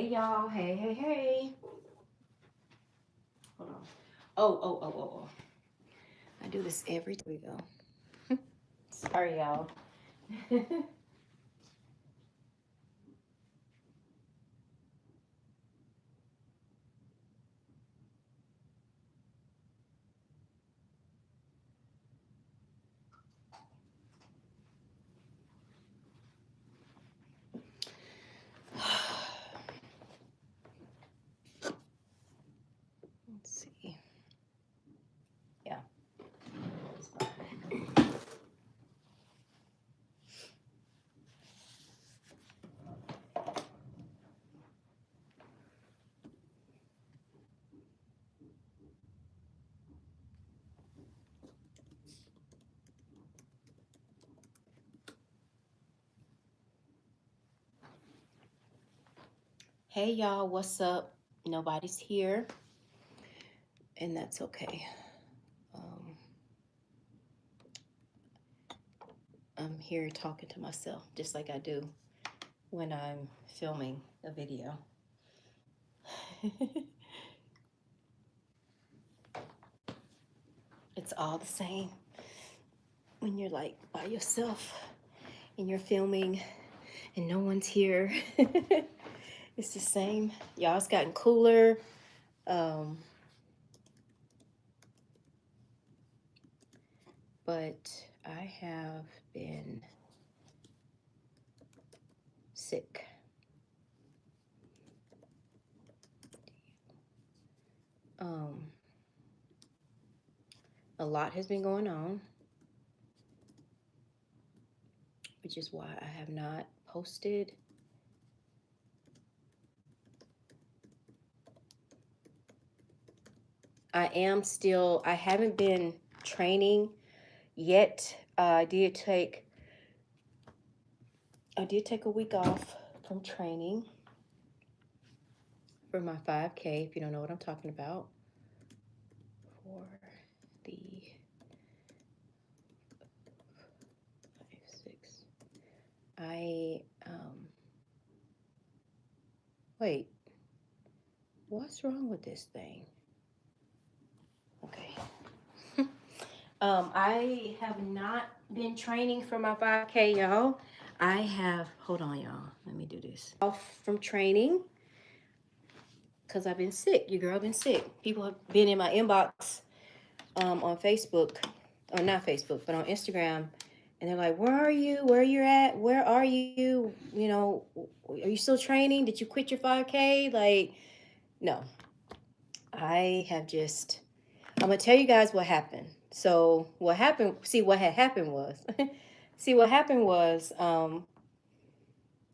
Hey y'all, hey. Hold on. Oh. I do this every time we go. Sorry, y'all. Let's see. Yeah. Hey y'all, what's up? Nobody's here, and that's okay. Um, I'm here talking to myself, just like I do when I'm filming a video. It's all the same when you're like by yourself and you're filming and no one's here. It's the same. Y'all, it's gotten cooler. Um, but I have been sick. Um, a lot has been going on, which is why I have not posted. I haven't been training yet. I did take a week off from training for my 5K, if you don't know what I'm talking about, for the 5, 6. Wait, what's wrong with this thing? Okay. I have not been training for my 5K, y'all. Hold on, y'all. Let me do this. Off from training because I've been sick. Your girl been sick. People have been in my inbox on Facebook, or not Facebook, but on Instagram. And they're like, where are you? Where you at? Where are you? You know, are you still training? Did you quit your 5K? Like, no. I'm going to tell you guys what happened. So what happened, what had happened was, what happened was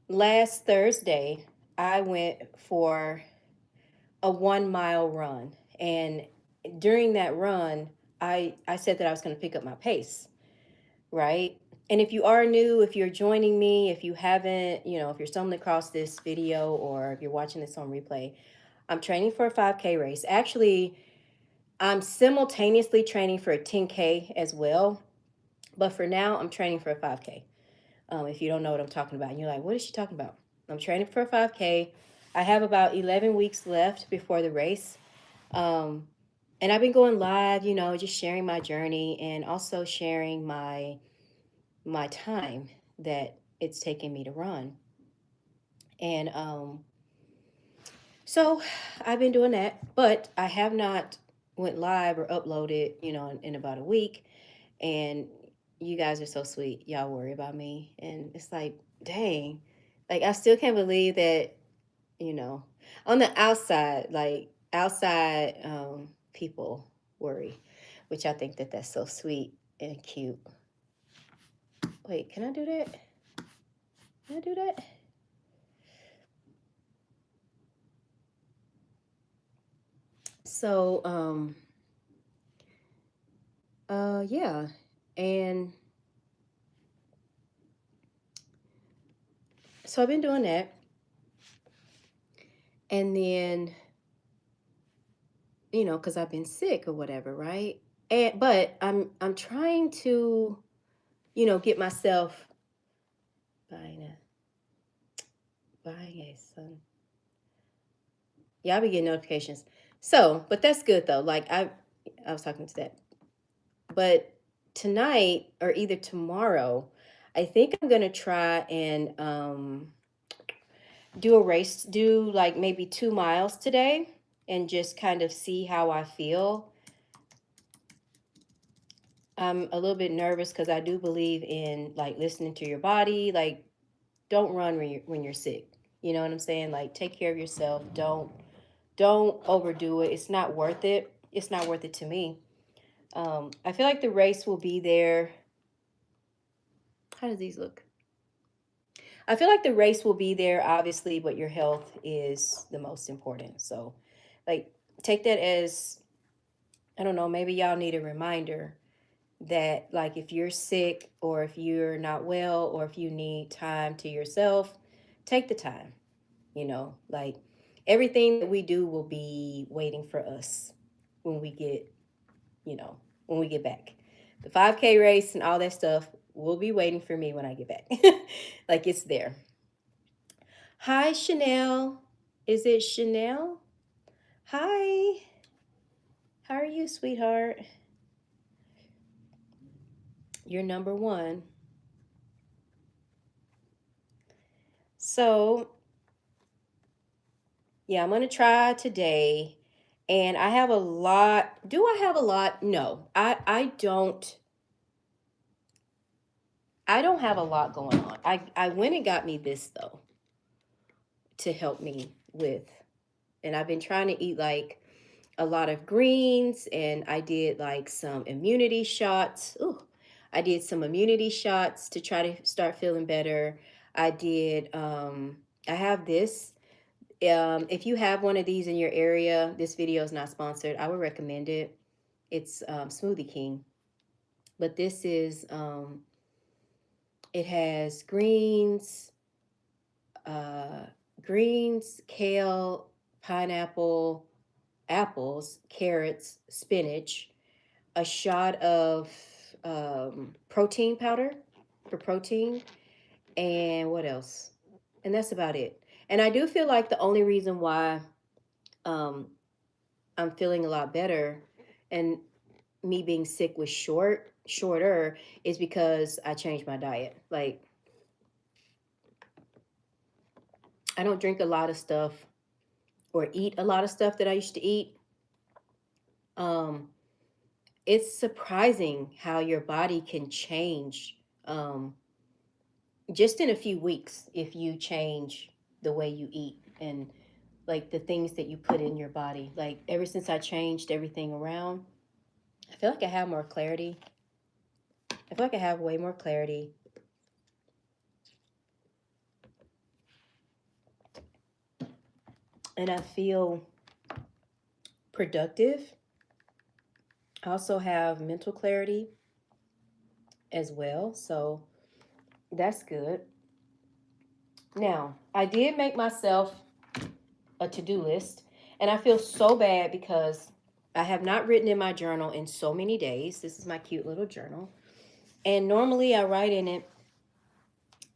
last Thursday, I went for a 1 mile run. And during that run, I said that I was going to pick up my pace, right? And if you are new, if you're joining me, if you haven't, if you're stumbling across this video or if you're watching this on replay, I'm training for a 5K race. Actually, I'm simultaneously training for a 10K as well. But for now, I'm training for a 5K. If you don't know what I'm talking about, and you're like, what is she talking about? I'm training for a 5K. I have about 11 weeks left before the race. And I've been going live, just sharing my journey and also sharing my time that it's taken me to run. And so I've been doing that, but I have not went live or uploaded, in about a week. And you guys are so sweet. Y'all worry about me. And it's like, dang, like I still can't believe that, you know, on the outside, people worry, which I think that that's so sweet and cute. Wait, can I do that? Can I do that? So, yeah. And so I've been doing that. And then, because I've been sick or whatever, right? But I'm trying to, get myself buying a son. Yeah, I'll be getting notifications. So, but that's good though. Like I was talking to that. But tonight or either tomorrow, I think I'm gonna try and do a race, do like maybe 2 miles today and just kind of see how I feel. I'm a little bit nervous because I do believe in like listening to your body. Like, don't run when you're sick. You know what I'm saying? Like, take care of yourself. Don't overdo it. It's not worth it. It's not worth it to me. I feel like the race will be there. How does these look? I feel like the race will be there, obviously, but your health is the most important. So, like, take that as, I don't know, maybe y'all need a reminder that, like, if you're sick or if you're not well or if you need time to yourself, take the time. Like, everything that we do will be waiting for us when we get, when we get back. The 5K race and all that stuff will be waiting for me when I get back. Like, it's there. Hi, Chanel. Is it Chanel? Hi. How are you, sweetheart? You're number one. So, yeah, I'm going to try today. And I have a lot. Do I have a lot? No, I don't. I don't have a lot going on. I went and got me this though to help me with. And I've been trying to eat like a lot of greens, and I did like some immunity shots. Ooh, I did some immunity shots to try to start feeling better. I have this. If you have one of these in your area, this video is not sponsored. I would recommend it. It's Smoothie King. But this is, it has uh, kale, pineapple, apples, carrots, spinach, a shot of protein powder for protein, and what else? And that's about it. And I do feel like the only reason why um, I'm feeling a lot better and me being sick was shorter is because I changed my diet. Like, I don't drink a lot of stuff or eat a lot of stuff that I used to eat. Um, it's surprising how your body can change just in a few weeks if you change the way you eat and like the things that you put in your body. Like, ever since I changed everything around, I feel like I have more clarity. I feel like I have way more clarity. And I feel productive. I also have mental clarity as well. So that's good. Now, I did make myself a to-do list, and I feel so bad because I have not written in my journal in so many days. This is my cute little journal. And normally I write in it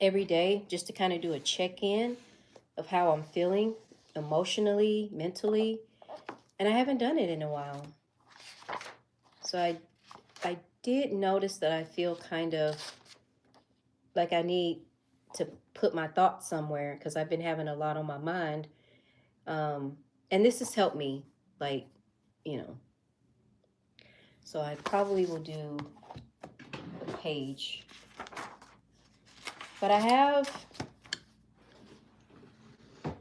every day just to kind of do a check-in of how I'm feeling emotionally, mentally, and I haven't done it in a while. So I did notice that I feel kind of like I need to put my thoughts somewhere because I've been having a lot on my mind. And this has helped me, like, you know. So I probably will do a page. But I have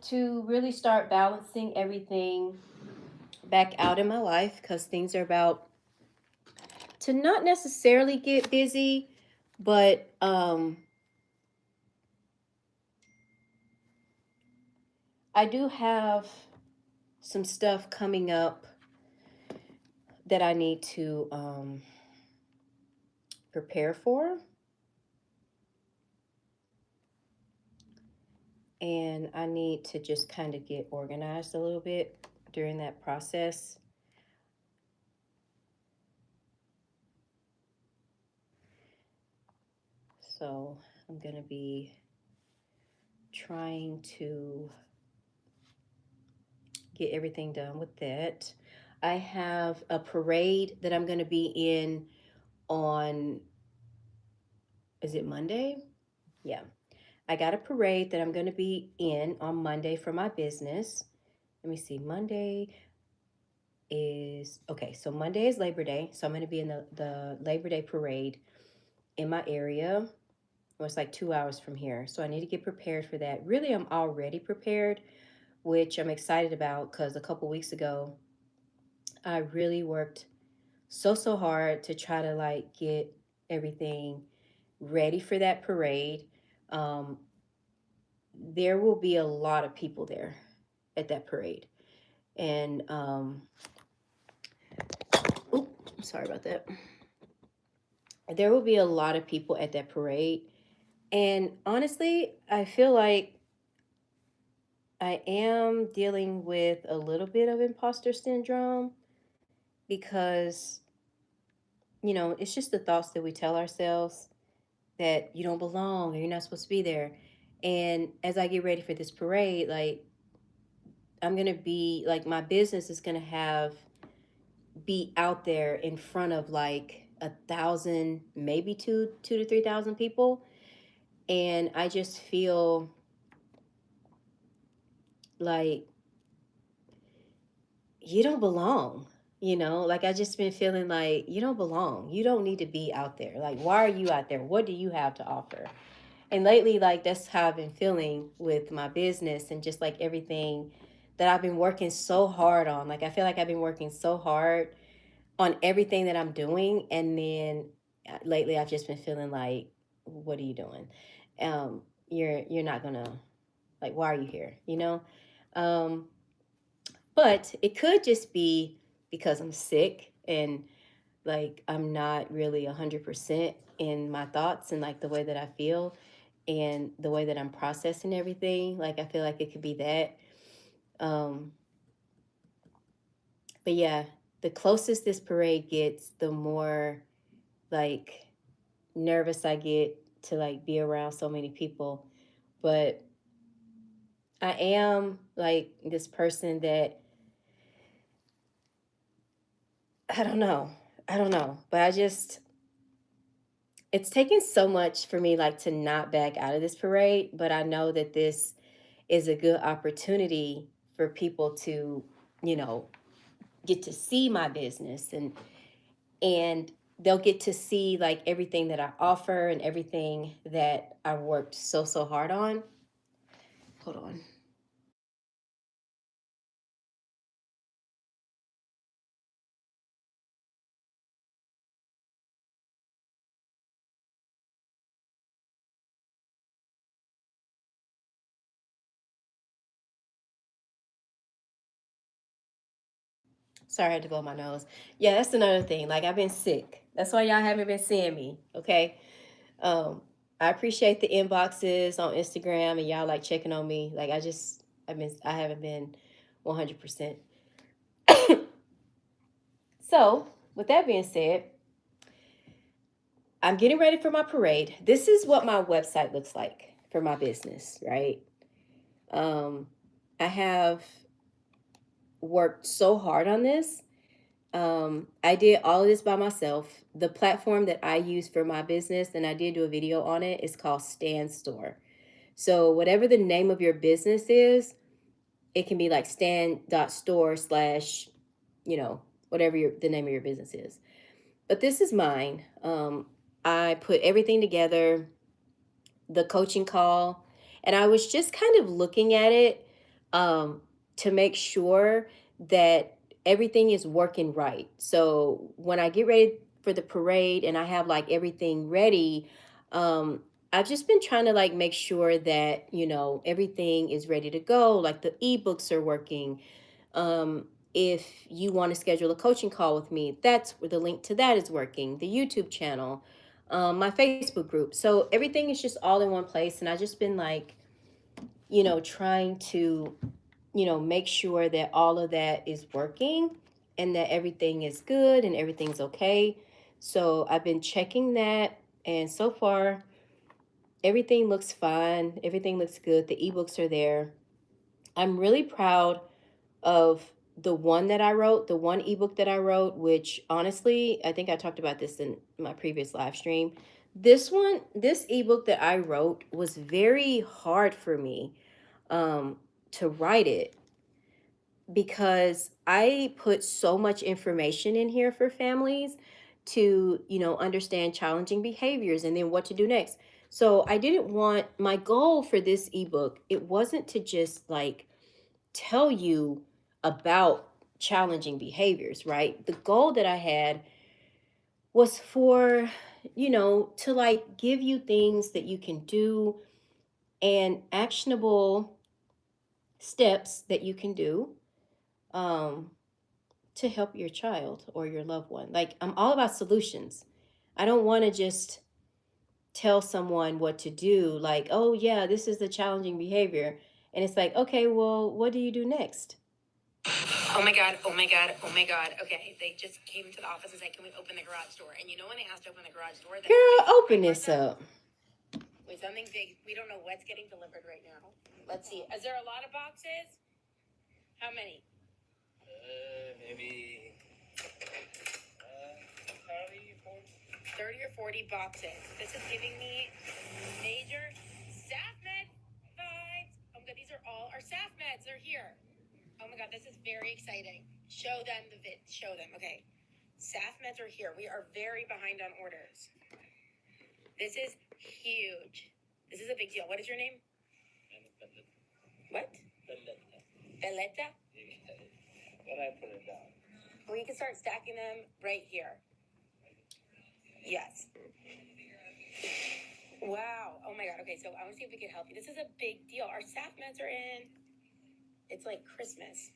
to really start balancing everything back out in my life because things are about to not necessarily get busy, but I do have some stuff coming up that I need to prepare for. And I need to just kind of get organized a little bit during that process. So I'm going to be trying to get everything done with that. I have a parade that I'm going to be in on, is it Monday? Yeah. I got a parade that I'm going to be in on Monday for my business. Let me see. Monday is, okay, so Monday is Labor Day. So I'm going to be in the Labor Day parade in my area. Well, it's like 2 hours from here. So I need to get prepared for that. Really, I'm already prepared, which I'm excited about because a couple weeks ago, I really worked so hard to try to like get everything ready for that parade. Um, there will be a lot of people there at that parade. And oops, sorry about that. There will be a lot of people at that parade. And honestly, I feel like I am dealing with a little bit of imposter syndrome because, it's just the thoughts that we tell ourselves that you don't belong or you're not supposed to be there. And as I get ready for this parade, like, I'm going to be like, my business is going to be out there in front of like 1,000, maybe two to 3,000 people. And I just feel like you don't belong. Like I just been feeling like you don't belong. You don't need to be out there. Like, why are you out there? What do you have to offer? And lately, like, that's how I've been feeling with my business and just like everything that I've been working so hard on. Like, I feel like I've been working so hard on everything that I'm doing. And then lately, I've just been feeling like, what are you doing? You're not gonna, like, why are you here? Um, but it could just be because I'm sick and like I'm not really 100% in my thoughts and like the way that I feel and the way that I'm processing everything. Like I feel like it could be that. Um, but yeah, the closest this parade gets, the more like nervous I get to like be around so many people. But I am like this person that I don't know. I don't know. But it's taken so much for me like to not back out of this parade, but I know that this is a good opportunity for people to, you know, get to see my business and they'll get to see like everything that I offer and everything that I worked so hard on. Hold on. Sorry, I had to blow my nose. Yeah, that's another thing. Like I've been sick. That's why y'all haven't been seeing me. Okay. Um, I appreciate the inboxes on Instagram and y'all like checking on me. Like I haven't been 100%. So, with that being said, I'm getting ready for my parade. This is what my website looks like for my business, right? Um, I have worked so hard on this. I did all of this by myself. The platform that I use for my business, and I did do a video on it, is called Stan Store. So, whatever the name of your business is, it can be like stan.store slash, whatever the name of your business is. But this is mine. I put everything together, the coaching call, and I was just kind of looking at it to make sure that everything is working right. So when I get ready for the parade and I have like everything ready, um, I've just been trying to like make sure that everything is ready to go. Like the ebooks are working. If you want to schedule a coaching call with me, that's where the link to that is working. The YouTube channel, my Facebook group. So everything is just all in one place. And I just been like, trying to, make sure that all of that is working and that everything is good and everything's okay. So I've been checking that. And so far, everything looks fine. Everything looks good. The ebooks are there. I'm really proud of the one that I wrote, the one ebook that I wrote, which honestly, I think I talked about this in my previous live stream. This ebook that I wrote was very hard for me to write it because I put so much information in here for families to, understand challenging behaviors and then what to do next. So I didn't want my goal for this ebook, it wasn't to just like tell you about challenging behaviors, right? The goal that I had was for, to like give you things that you can do and actionable steps that you can do um, to help your child or your loved one. Like, I'm all about solutions. I don't want to just tell someone what to do, like, oh, yeah, this is the challenging behavior. And it's like, okay, well, what do you do next? Oh my God, oh my God, oh my God. Okay, they just came to the office and said, can we open the garage door? And you know when they asked to open the garage door? Girl, open this up. Wait, something big. We don't know what's getting delivered right now. Let's see. Is there a lot of boxes? How many? Maybe 30 or 40 boxes. This is giving me major staff med vibes. Oh my God, these are all our staff meds. They're here. Oh my God, this is very exciting. Show them the vid. Show them. Okay. Staff meds are here. We are very behind on orders. This is huge. This is a big deal. What is your name? What? Belletta? When I put it down. We can start stacking them right here. Yes. Wow. Oh my God. Okay, so I want to see if we can help you. This is a big deal. Our staff meds are in. It's like Christmas.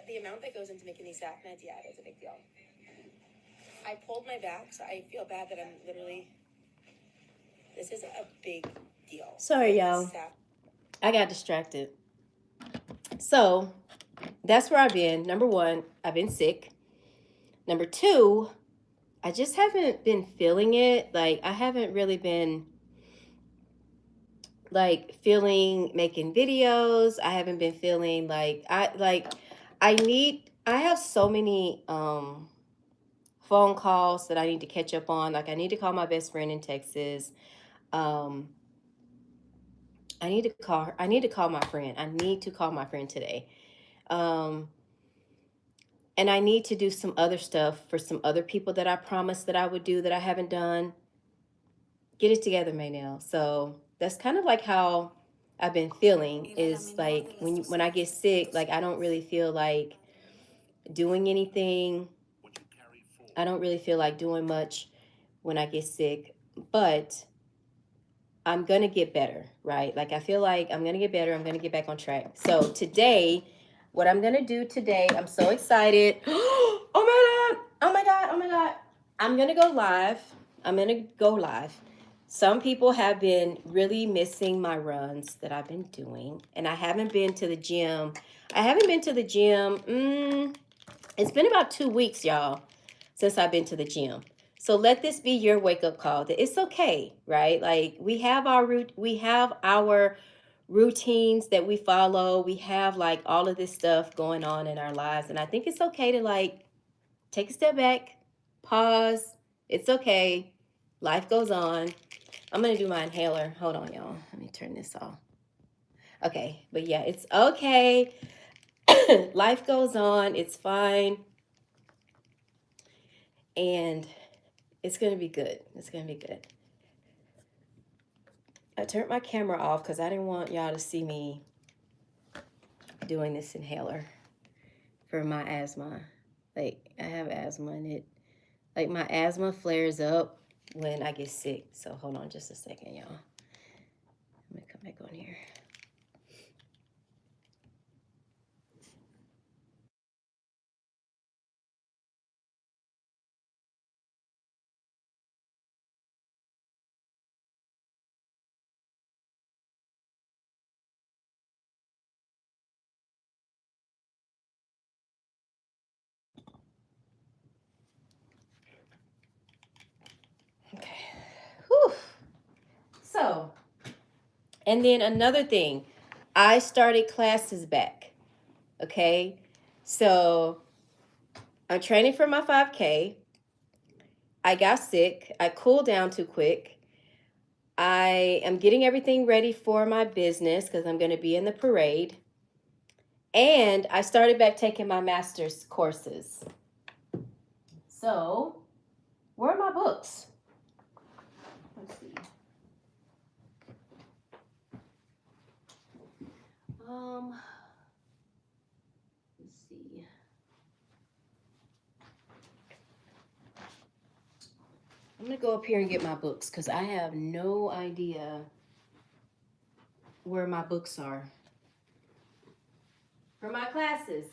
The amount that goes into making these staff meds, yeah, it is a big deal. I pulled my back, so I feel bad that I'm literally. This is a big deal. Sorry, y'all. I got distracted. So that's where I've been. Number one, I've been sick. Number two, I just haven't been feeling it. Like, I haven't really been like feeling making videos. I haven't been feeling like I have so many phone calls that I need to catch up on. Like, I need to call my best friend in Texas. I need to call her. I need to call my friend. I need to call my friend today. And I need to do some other stuff for some other people that I promised that I would do that I haven't done. Get it together, Maynell. So that's kind of like how I've been feeling, is like when I get sick, like I don't really feel like doing anything. I don't really feel like doing much when I get sick, but I'm going to get better, right? Like, I feel like I'm going to get better. I'm going to get back on track. So today, what I'm going to do today, I'm so excited. Oh my God. Oh my God. Oh my God. I'm going to go live. I'm going to go live. Some people have been really missing my runs that I've been doing, and I haven't been to the gym. I haven't been to the gym. It's been about 2 weeks, y'all, since I've been to the gym. So let this be your wake up call that it's okay, right? Like, we have our routines that we follow. We have like all of this stuff going on in our lives, and I think it's okay to like take a step back, pause. It's okay. Life goes on. I'm going to do my inhaler. Hold on, y'all. Let me turn this off. Okay, but yeah, it's okay. Life goes on. It's fine. And it's going to be good. It's going to be good. I turned my camera off because I didn't want y'all to see me doing this inhaler for my asthma. Like, I have asthma, and like, my asthma flares up when I get sick. So hold on just a second, y'all. I'm going to come back on here. Okay. Whew. And then another thing, I started classes back. Okay, so I'm training for my 5K. I got sick. I cooled down too quick. I am getting everything ready for my business because I'm going to be in the parade. And I started back taking my master's courses. So, where are my books? Let's see. Let's see. I'm gonna go up here and get my books because I have no idea where my books are for my classes.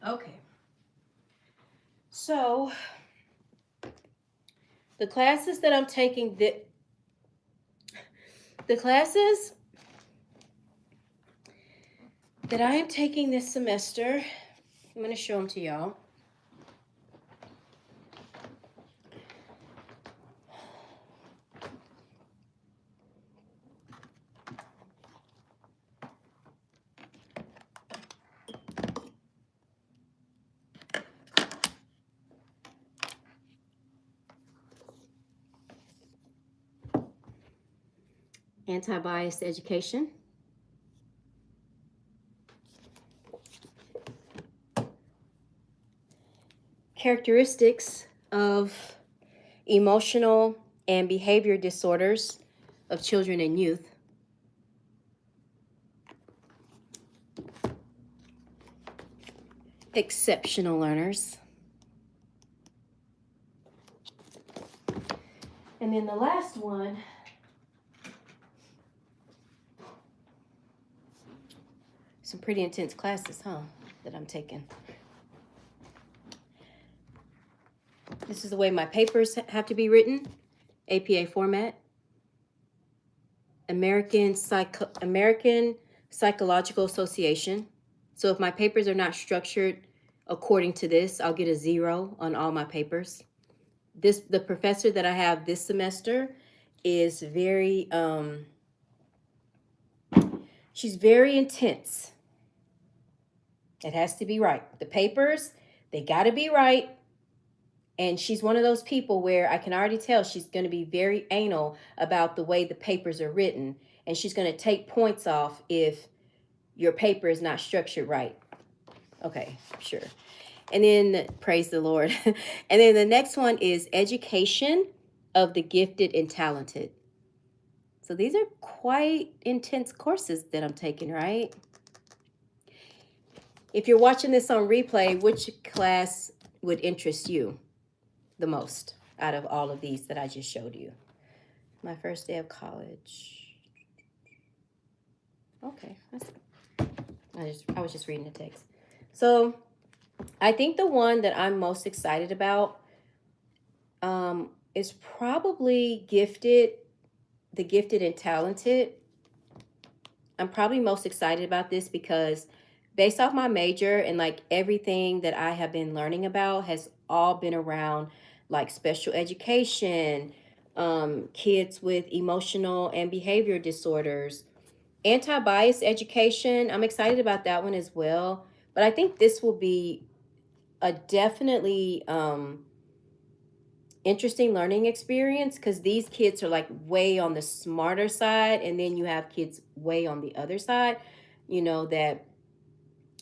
Okay. So, the classes that I'm taking, the classes that I am taking this semester, I'm going to show them to y'all. Anti-biased education. Characteristics of emotional and behavior disorders of children and youth. Exceptional learners. And then the last one, some pretty intense classes, that I'm taking. This is the way my papers have to be written, APA format. American Psychological Association. So if my papers are not structured according to this, I'll get a 0 on all my papers. The professor that I have this semester is very she's very intense. It has to be right. The papers, they got to be right. And she's one of those people where I can already tell she's going to be very anal about the way the papers are written. And she's going to take points off if your paper is not structured right. Okay, sure. And then, praise the Lord. And then the next one is education of the gifted and talented. So these are quite intense courses that I'm taking, right? If you're watching this on replay, which class would interest you the most out of all of these that I just showed you? My first day of college. Okay, I was just reading the text. So I think the one that I'm most excited about is probably the gifted and talented. I'm probably most excited about this because based off my major and like everything that I have been learning about has all been around like special education, kids with emotional and behavior disorders, anti-bias education. I'm excited about that one as well. But I think this will be a definitely interesting learning experience because these kids are like way on the smarter side, and then you have kids way on the other side, that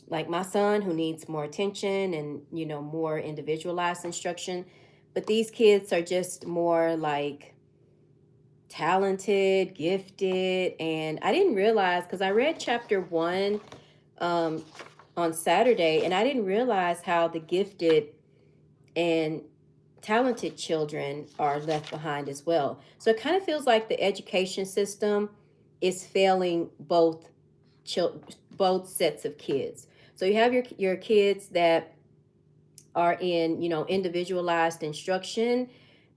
like my son who needs more attention and more individualized instruction. But these kids are just more like talented, gifted. And I didn't realize, because I read chapter 1 on Saturday, and I didn't realize how the gifted and talented children are left behind as well. So it kind of feels like the education system is failing both sets of kids. So you have your kids that are in, individualized instruction,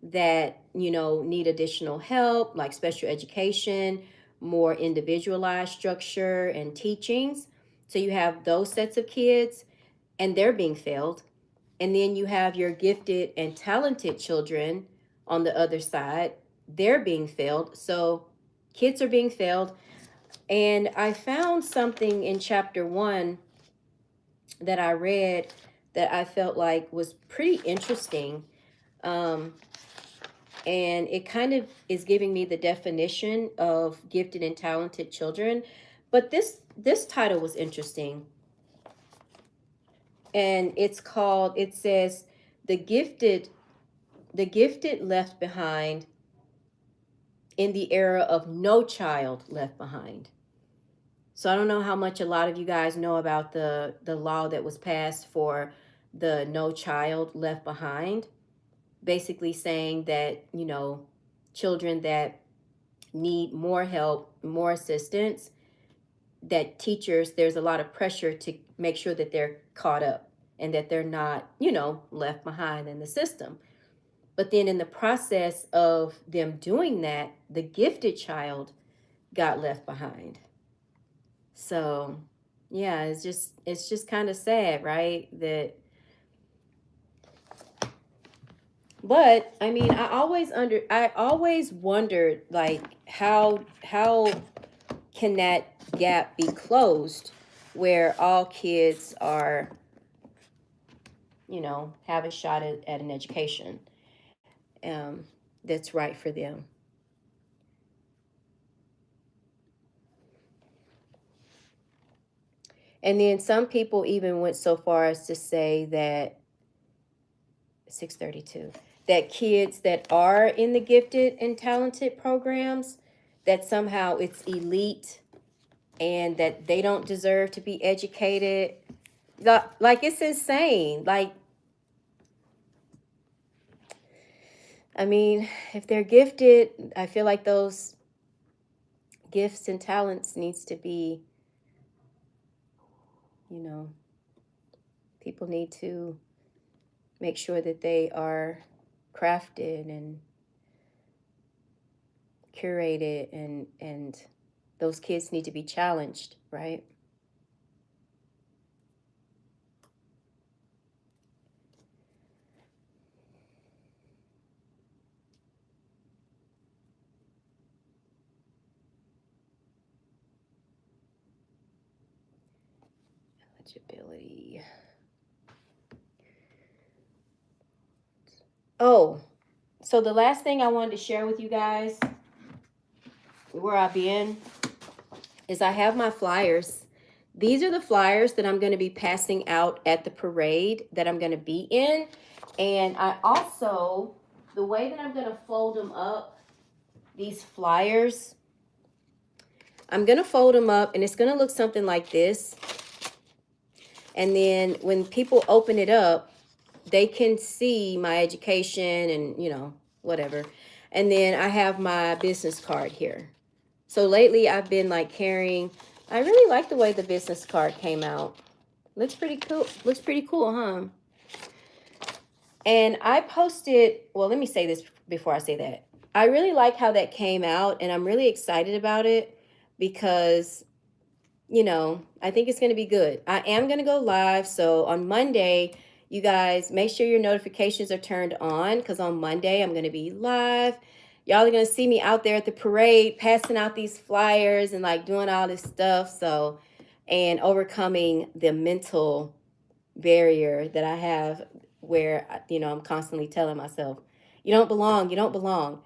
that, need additional help, like special education, more individualized structure and teachings. So you have those sets of kids, and they're being failed. And then you have your gifted and talented children on the other side. They're being failed. So kids are being failed. And I found something in chapter 1 that I read that I felt like was pretty interesting. Um, and it kind of is giving me the definition of gifted and talented children. But this title was interesting. And it says the gifted left behind in the era of No Child Left Behind. So I don't know how much a lot of you guys know about the law that was passed for the No Child Left Behind, basically saying that, children that need more help, more assistance, that teachers, there's a lot of pressure to make sure that they're caught up and that they're not, left behind in the system. But then in the process of them doing that, the gifted child got left behind. So, yeah, it's just kind of sad, right? But I mean, I always wondered, like, how can that gap be closed where all kids are, have a shot at an education that's right for them. And then some people even went so far as to say that 632, that kids that are in the gifted and talented programs, that somehow it's elite and that they don't deserve to be educated. Like, it's insane. Like, I mean, if they're gifted, I feel like those gifts and talents needs to be, people need to make sure that they are crafted and curated, and those kids need to be challenged, right? Eligibility. Oh, so the last thing I wanted to share with you guys, where I've been, is I have my flyers. These are the flyers that I'm going to be passing out at the parade that I'm going to be in. And I also, the way that I'm going to fold them up, these flyers, I'm going to fold them up and it's going to look something like this. And then when people open it up, they can see my education and, whatever. And then I have my business card here. So lately I've been like carrying, I really like the way the business card came out. Looks pretty cool. Looks pretty cool, huh? And I posted, well, let me say this before I say that. I really like how that came out and I'm really excited about it because, I think it's going to be good. I am going to go live. So on Monday, you guys make sure your notifications are turned on because on Monday I'm going to be live. Y'all are going to see me out there at the parade passing out these flyers and like doing all this stuff. So, and overcoming the mental barrier that I have where, I'm constantly telling myself, you don't belong, you don't belong.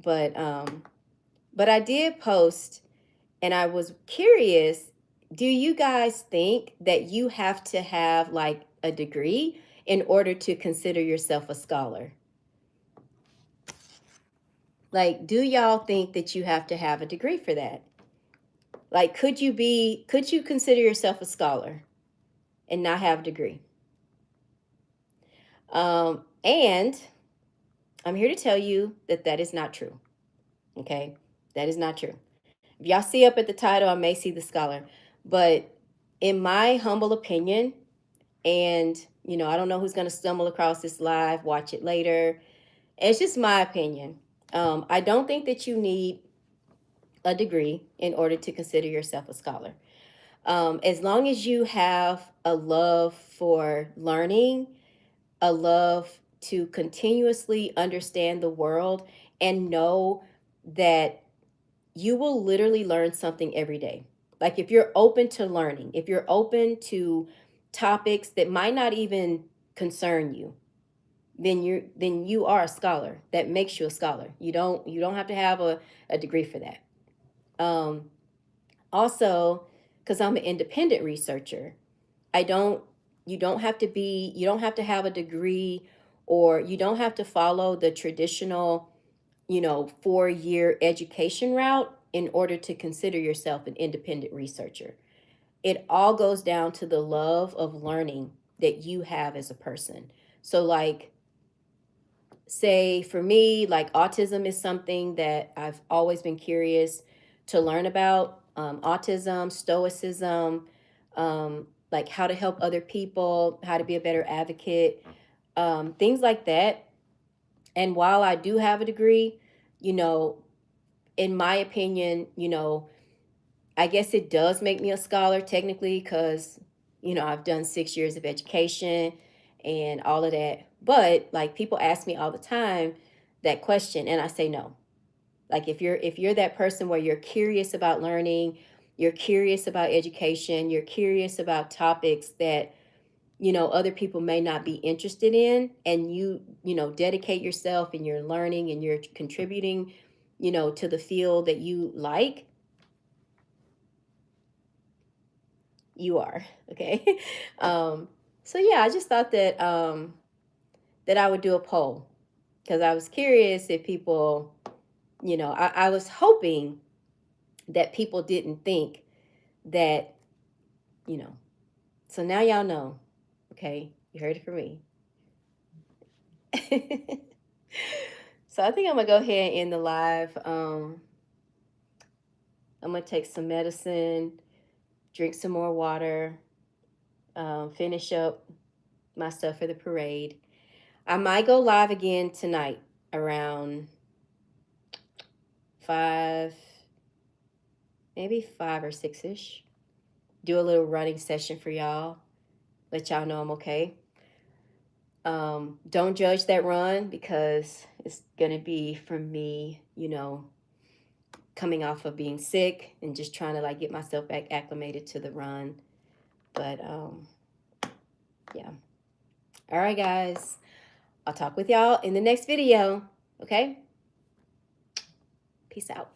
But I did post and I was curious, do you guys think that you have to have like a degree in order to consider yourself a scholar? Like, do y'all think that you have to have a degree for that? Like, could you consider yourself a scholar and not have a degree? And I'm here to tell you that is not true. Okay, that is not true. If y'all see up at the title, I may see the scholar. But in my humble opinion, and you know, I don't know who's going to stumble across this live, watch it later. It's just my opinion. I don't think that you need a degree in order to consider yourself a scholar. As long as you have a love for learning, a love to continuously understand the world, and know that you will literally learn something every day. Like if you're open to learning, if you're open to topics that might not even concern you, then you are a scholar. That makes you a scholar. You don't have to have a degree for that. Um, Also, because I'm an independent researcher, I don't you don't have to have a degree, or you don't have to follow the traditional, 4-year education route in order to consider yourself an independent researcher. It all goes down to the love of learning that you have as a person. So like, say for me, like autism is something that I've always been curious to learn about. Autism, stoicism, like how to help other people, how to be a better advocate, things like that. And while I do have a degree, you know, in my opinion, I guess it does make me a scholar technically because, I've done 6 years of education and all of that. But like people ask me all the time that question, and I say no. Like if you're that person where you're curious about learning, you're curious about education, you're curious about topics that, other people may not be interested in, and dedicate yourself and you're learning and you're contributing, to the field that you like, you are. Okay. So yeah, I just thought that I would do a poll because I was curious if people, I was hoping that people didn't think that, you know so now y'all know. Okay, you heard it from me. So I think I'm gonna go ahead and end the live. I'm gonna take some medicine, drink some more water, finish up my stuff for the parade. I might go live again tonight around 5, maybe 5 or 6ish. Do a little running session for y'all. Let y'all know I'm okay. Don't judge that run because it's gonna be from me, coming off of being sick and just trying to like get myself back acclimated to the run. But yeah. All right, guys. I'll talk with y'all in the next video. Okay? Peace out.